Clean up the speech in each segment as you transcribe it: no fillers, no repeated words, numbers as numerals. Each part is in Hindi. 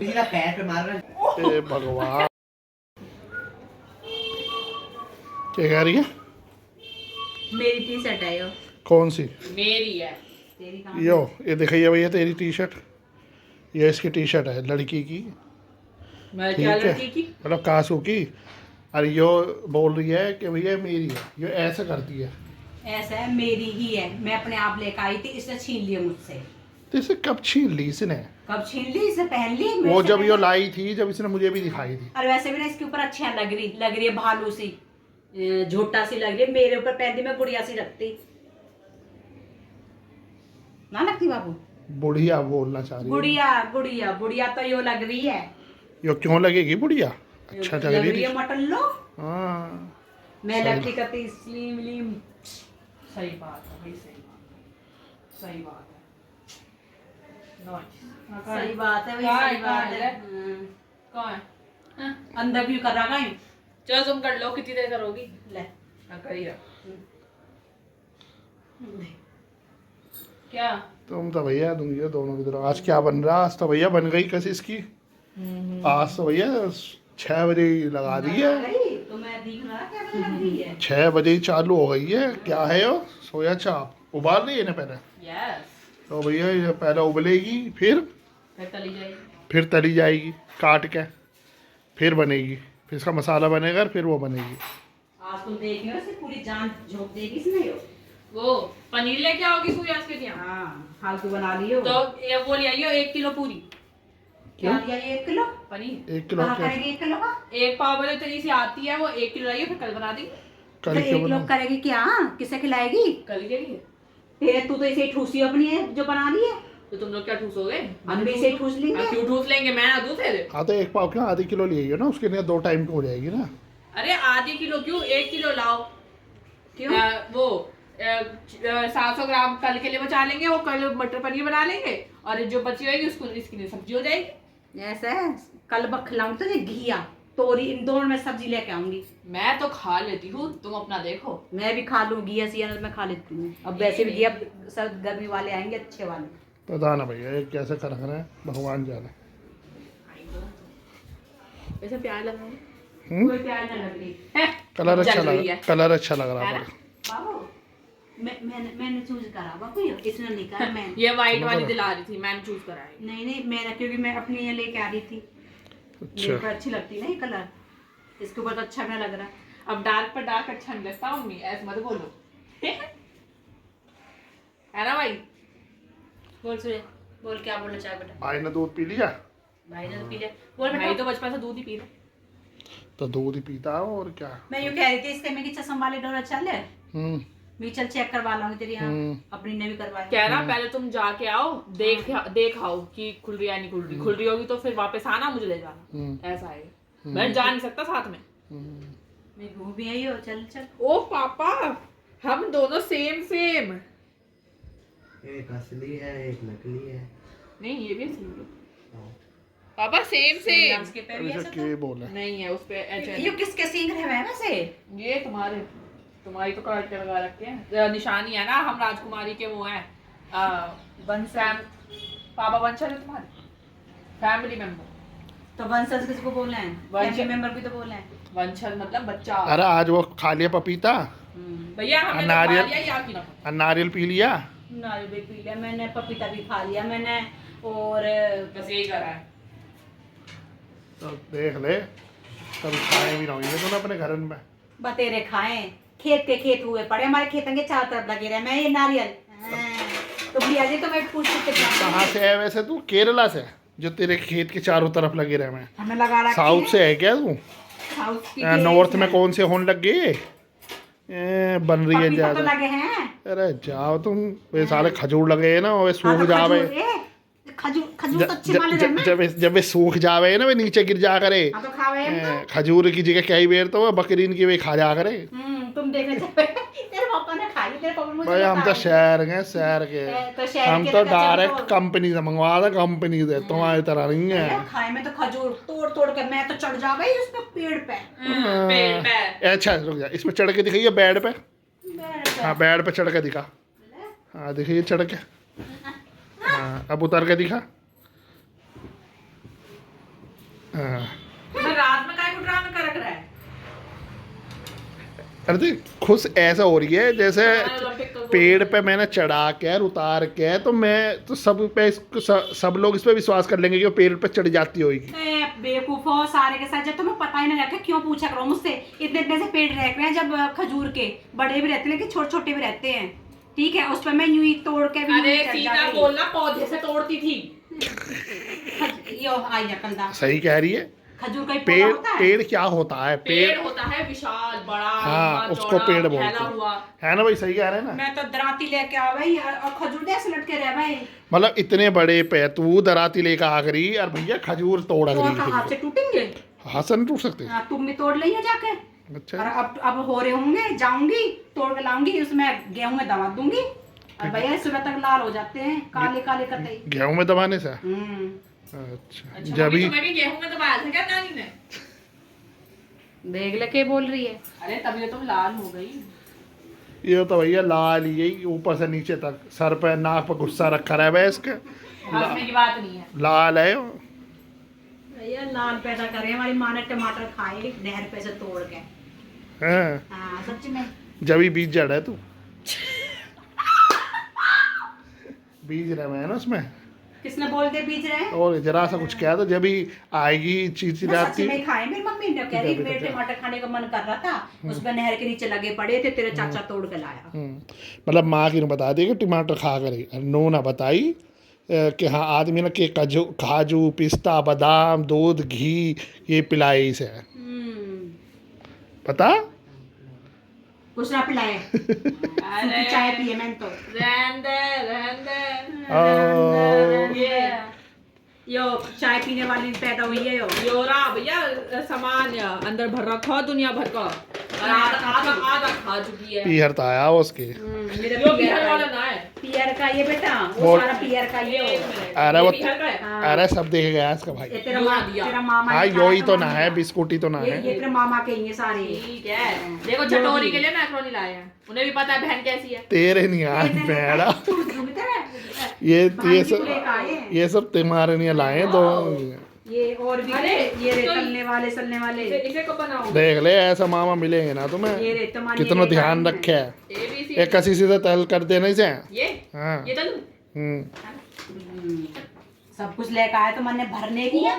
पैर पे मार रहा है। ए भगवान, क्या कह रही है? मेरी टी शर्ट है यो। कौन सी? मेरी है, तेरी कहाँ? यो, ये दिखाइए भैया तेरी टी शर्ट। ये इसकी टी शर्ट है लड़की की, मैं ठीक क्या है, लड़की की? मतलब कासू की। और यो बोल रही है कि भैया मेरी है, यो ऐसा करती है। ऐसा है, मेरी ही है, मैं अपने आप लेकर आई थी, इसने छीन लिया मुझसे। तो इसे कब छीन ली इसने? कब छीन ली? इसने पहन ली वो मेरे से जब यो पहले। लाई थी, जब इसने मुझे भी दिखाई थी। और वैसे भी ना इसके ऊपर अच्छी लग रही है भालू सी, झोटा सी लग रही है। मेरे ऊपर पहन दी, मैं गुड़िया सी लगती ना लगती बाबू? बुढ़िया बोलना चाह रही है। गुड़िया गुड़िया बुढ़िया तो यो लग रही है। यो क्यों लगेगी बुढ़िया? अच्छा लग लग रही रही है थी। मटन लो। हाँ मैं सही। लगती करती स्लिम विलिम। सही बात है भाई, सही बात, सही बात है। सही बात है भाई, कहाँ है, सही कहाँ बात है? है। कौन है? हाँ? अंदर क्यों कर रहा है? चलो तुम कर लो, कितनी देर करोगी? ले हाँ करिए। क्या? तुम तो भैया दूंगी दोनों की तरफ। आज क्या बन रहा? आज तो भैया बन गई कशिश की। आज तो भैया 6 बजे ही लगा दी है। तो मैं देख रहा क्या लग रही है। 6 बजे ही चालू हो गई है। क्या है वो? सोया चाप उबाल रही है ना पहले। यस। तो भैया ये पहले उबलेगी, फिर तली जाएगी। फिर तली जाएगी काट के, फिर बनेगी, फिर इसका मसाला बनेगा और फिर वो बनेगी। आज तुम देख रहे हो, इसे पूरी जान झोंक देगी इसमें यो। वो पनीर लेके आओगी कोई आज के लिए? हाँ फालतू बना लियो। तो ये वो ले आइयो 1 किलो पूरी क्या लिया ये 1 किलो? पनीर। 1 किलो कहाँ क्या? करेगी 1 किलो का? एक पाव वाली इतनी सी आती है, वो 1 किलो लाइए, फिर कल बना दी। कल तो क्यों 1 किलो बना? करेगी क्या? किसे खिलाएगी? कल ही के लिए। फिर तू तो इसे ठूसी अपनी है जो बना ली है। तो तुम लोग क्या ठूसोगे? हम भी इसे ठूस लेंगे। हाँ, क्यों ठूस लेंगे? मैं ना दूं फिर? हाँ तो 1 पाव क्यों, आधी किलो लिए ना, उसके लिए 2 टाइम की हो जाएगी ना। अरे आधी किलो क्यों, 1 किलो लाओ। क्यों? वो 700 ग्राम कल के लिए बचा लेंगे, वो कल मटर पनीर बना लेंगे, और जो बची होगी उसको इसके लिए सब्जी हो जाएगी। ऐसा है, कल खिलाऊंगी तुझे घिया तोरी, इन दोनों में सब्जी लेके आऊंगी। मैं तो खा लेती हूँ, तुम अपना देखो। मैं भी खा लूँ घिया सिया, मैं खा लेती हूँ। अब वैसे भी घिया सर्द गर्मी वाले आएंगे अच्छे वाले। पता ना भैया ये कैसे कर रहे हैं, भगवान जाने। वैसे प्याज लग रहा है, कोई प्याज ना लग रही है। कलर अच्छा जल रही लग है। कलर अच्छा लग रहा है है। ना? बाबू मैंने चूज करा बाबू, इसने नहीं करा। मैं ये वाइट वाली दिला रही थी, मैंने चूज कराई। नहीं मैंने, क्योंकि मैं अपनी ये लेके आ रही थी। मेरे को अच्छा अच्छी लगती ना ये कलर, इसके ऊपर तो अच्छा भी लग रहा है। अब डार्क पर डार्क अच्छा नहीं लगता मम्मी, ऐसे मत बोलो। है ना भाई? बोल सुने, बोल क्या बोलना चाहे बेटा। भाई ने दूध पी लिया? भाई ने तो पी लिया। बोल भाई बेटा। तो बचपन से दूध ही पी रहे। तो दूध ही पीता है और क्या। मैं यूँ कह रही थी, इसके में कि चश्मा वाले डोरा चल है, हम्म मैं चल चेक करवा लाऊंगी तेरी यहाँ। हम्म। अपनी ने भी करवाया। कह रहा पहले तुम जाके आओ, देख आओ कि खुल रही है नहीं खुल रही। खुल रही होगी तो फिर वापस आना, मुझे ले जाना। ऐसा है, मैं जा नहीं सकता साथ में। मैं घूम भी आई हो, चल चल। ओ पापा, हम दोनों सेम सेम। एक असली है एक नकली है। नहीं ये भी असली है पापा, सेम सेम। डांस के पे भी ऐसा ऐसा क्या बोला? नहीं है उस पे तो। ये किसके सींग रहे हैं वैसे? ये तुम्हारी तो काट के लगा रखे हैं। निशानी है ना, हम राजकुमारी के वो हैं। वंशज। पापा वंशज है तुम्हारे, फैमिली मेंबर। तो वंशज किसको बोल रहे हैं? वंशज। फैमिली मेंबर भी तो बोल रहे हैं। वंशज मतलब बच्चा। अरे आज वो खा लिया पपीता भैया हमने तो नारियल- खा लिया, या की ना और नारियल पी लिया। नारियल भी पी लिया मैंने, पपीता भी खा लिया मैंने, और बस यही करा है। तो देख ले, कभी खाए भी ना होंगे तो ना अपने घर में। बतेरे खाए, खेत के खेत हुए पड़े, हमारे खेतों के चारों तरफ लगे रहे। मैं ये नारियल तो भैया जी तो मैं पूछ के कहाँ से है वैसे तू? केरला से, जो तेरे खेत के चारों तरफ लगे रहे हैं। हमें लगा रखी साउथ है। से है क्या तू? साउथ की नॉर्थ में कौन से होने लग गए? बन रही है पपीता तो ज्यादा। लगे हैं। अरे जाओ तुम, वे सारे खजूर लगे हैं ना, वे हाँ, सूख तो जावे। खजूर खजूर तो अच्छे वाले रहे। जब वे सूख जावे ना, वे नीचे गिर जा करे। हाँ तो खावे हम तो। खजूर की जगह कई बेर तो वो बकरीन की वे खा जा करे। तुम देखने जाओ। तेरे पापा ने खाई, तेरे पापा मुझे भाई हम तो बताया। शहर गए, शहर के। तो शहर हम के तो तो डायरेक्ट तो- कंपनी से मंगवा था, कंपनी से। तुम्हारी तरह नहीं है। अरे खाए में तो खजूर तोड़ तोड़ के मैं तो चढ़ जा गई उस पे पेड़ पे। पेड़ पे। अच्छा रुक जा, इसमें चढ़ के दिखाइए बेड पे। पेड़ पे। हाँ बेड पे चढ़ के दिखा। हाँ दिखाइए चढ़ के। हाँ अब उतर के दिखा। हाँ। मैं रात में काय को ड्रामा कर रख रहा है। अरे देख, खुश ऐसा हो रही है जैसे ओलंपिक का पेड़ पे मैंने चढ़ा के उतार के, तो मैं तो सब लोग इस पे विश्वास कर लेंगे कि वो पेड़ पे चढ़ जाती होगी। बेवकूफो सारे के साथ, जब तुम्हें पता ही नहीं रहता क्यों पूछा करो मुझसे। इतने इतने से पेड़ रह हैं, जब खजूर के बड़े भी रहते हैं लेकिन छोटे छोटे भी रहते हैं, ठीक है, उस पर मैं यूं ही तोड़ के भी अरे यूं ही चढ़ सीधा जाती। बोलना, पौधे से तोड़ती थी। यो आई नकलदा। सही कह रही है। खजूर का ही पौधा पेड़ होता है। पेड़ क्या होता है? पेड़ होता है विशाल, बड़ा, हाँ, लंबा, उसको चौड़ा, पेड़ बोलते फैला हैं। हुआ। है ना भाई, सही कह रहे हैं ना। मैं तो दराती लेके आ भाई, और खजूर दे ऐसे लटके रहे भाई। मतलब इतने बड़े पे तू दराती लेकर आ गई और भैया खजूर तोड़ तो गई। हाथ से टूटेंगे। हाथ से नहीं टूट सकते। हाँ, तुम भी तोड़ लियो जाके। अच्छा। और अब हो रहे होंगे, जाऊंगी तोड़ के लाऊंगी, उसमें गेहूं में दबा दूंगी, और भैया सुबह तक लाल हो जाते हैं, काले काले कतई। गेहूं में दबाने से? अच्छा, अच्छा। जब मम्मी तुम्हें भी गेहूं में दबाया था क्या नानी ने? देख ले के बोल रही है। अरे तभी तो तुम लाल हो गई। ये तो भैया लाल ही है, ऊपर से नीचे तक, सर पे नाक पे गुस्सा रखा रहा है इसके। हंसने की बात नहीं है। लाल है। भैया लाल पैदा करे, हमारी माँ ने टमाटर खाए नहर पे से तोड़ के। हैं? हाँ सच में। जब ही बीज जड़ है तू। बीज रहे हैं ना उसमें। किसने बोल दे बीज रहे हैं? और जरा सा कुछ किया तो जब ही आएगी मैं सच चिचिराती। में खाए, मेरी मम्मी ने कह रही मेरे टमाटर खाने का मन कर रहा था, उसमें नहर के नीचे लगे पड़े थे, तेरे चाचा तोड़ के लाया। मतलब माँ की ने बता दी कि टमाटर खा कर, नो ना बताई कि हाँ आदमी ने के काजू पिस्ता बादाम दूध घी ये पिलाई से पता कुछ ना पिलाए। अरे चाय पिए मैंने तो। रहन दे। ये यो चाय पीने वाली पैदा हुई है। योरा भैया सामान अंदर भर रखो दुनिया भर का, और आधा खा चुकी है। पीहर तो आया उसके। मेरे यो बिहार वाला ना है। पियर का ये बेटा, वो सारा पियर का ये हो। अरे वो बिहार का है। अरे सब देख गया इसका भाई। ये दिया। तेरा मामा हाँ ने यो ही खाया तो ना मामा है, का। बिस्कुट ही तो ना ये है। तेरे मामा के ही ये सारे। ठीक है, देखो चटोरी के लिए मैक्रोनी लाए हैं, उन्हें भी पता है बहन कैसी है। तेरे नहीं आज बेड़ा। ये सब तुम्हारे नहीं लाए दो। ये और भी अरे, ये रे तो तलने वाले सलने वाले। इसे को बनाओ। देख ले ऐसा मामा मिलेंगे ना तुम्हें। ये रे तुम्हारी कितना ये ध्यान काम है। रखे है। ABC एक कसी से तल कर देने से। ये हाँ। ये तो सब कुछ लेकर आए तो मैंने भरने दिया।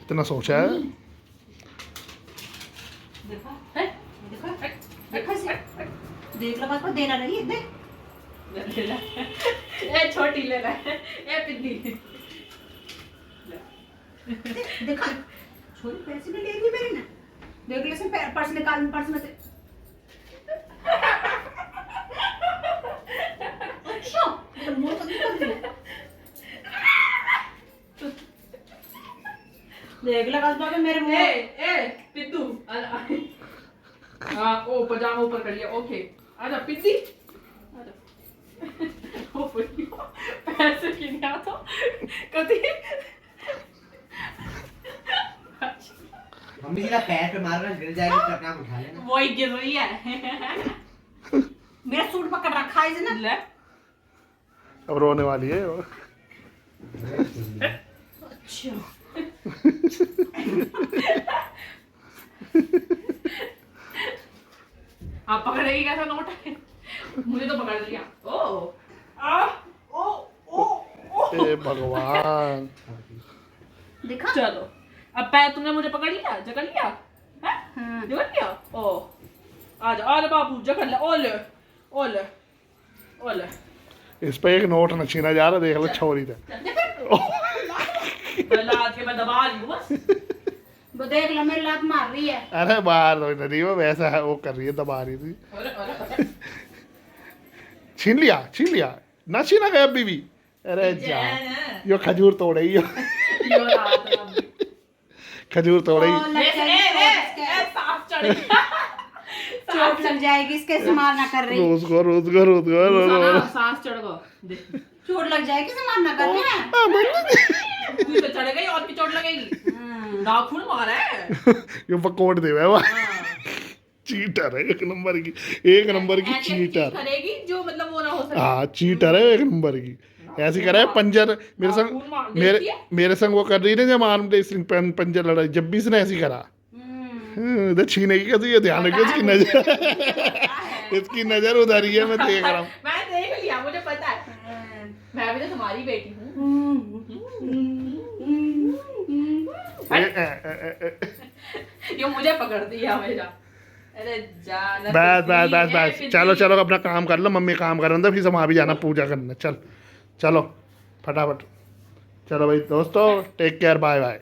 इतना सोचा है। देखो है, देखो देखो इसे। देख लो बस देना रही है, देख। ए छोटी ले रहा है, ए पिद्दी। देखो छोरी पैसे भी ले ली मेरी ना। देख ले, पर्स निकाल, पर्स में से। अच्छा तो मुंह तो निकल गया। देख ले बस मेरे मुंह। ए पिद्दू हाँ, ओ पजामा ऊपर कर लिया, ओके। आजा पिद्दी, आजा। ओ भैया, पैसे की नहीं आता कभी। मम्मी जी का पैर पे मार रहा, गिर जाएगी तो अपना उठा लेना। वही गिर रही है। मेरा सूट पकड़ रखा है इसने। ले अब रोने वाली है वो। अच्छा आप पकड़ेगी कैसा नोट है? मुझे तो पकड़ लिया। ओ आ ओ ओ ओ। ए भगवान। देखा। चलो अब पैर तुमने मुझे पकड़ लिया, जकड़ लिया है, जकड़ लिया। ओ आजा आजा बाबू, जकड़ ले। ओले ओले ओले। इस पे एक नोट न छीना जा रहा, देख लो छोरी थे। लात के मैं दबा रही हूँ बस। वो देख लो मेरी लात मार रही है। अरे बाहर तो नहीं, वो वैसा है, वो कर रही है, दबा रही थी। अरे अरे छीन लिया ना, छीना गया अभी भी। अरे जा यो खजूर तोड़े यो यो रात में खजूर तोड़े। ओ, लग जाएगी चोट इसके। सांप चढ़ गया। चोट लग जाएगी इसके, इस्तेमाल ना कर रही। रोज को सांस चढ़ गया, देख चोट लग जाएगी, इस्तेमाल ना कर रही। तू तो चढ़ गई और भी चोट लगेगी। नाखून मारा है। यो पकोड़ दे वो। हाँ। चीटर है, एक नंबर की ऐसी चीज चीटर। करेगी जो मतलब वो ना हो सके। हाँ चीटर है एक नंबर की। ऐसे ही करा है पंजर मेरे संग खून मार- मेरे देखती है? मेरे संग वो कर रही ना जब आर्म रेसलिंग पंजर लड़ाई जब भी इसने ऐसे ही करा इधर छीने की कैसे ये ध्यान रखिए इसकी नजर इसकी नजर उधर ही है मैं देख रहा हूँ मैं देख लिया मुझे पता है मैं भी तो तुम्हारी बेटी हूँ ये मुझे पकड़ दिया हमेशा अरे जान बस बस बस बस चलो चलो अपना काम कर लो मम्मी काम कर रहा था फिर से वहाँ भी जाना पूजा करने चल चलो फटाफट चलो भाई दोस्तों टेक केयर बाय बाय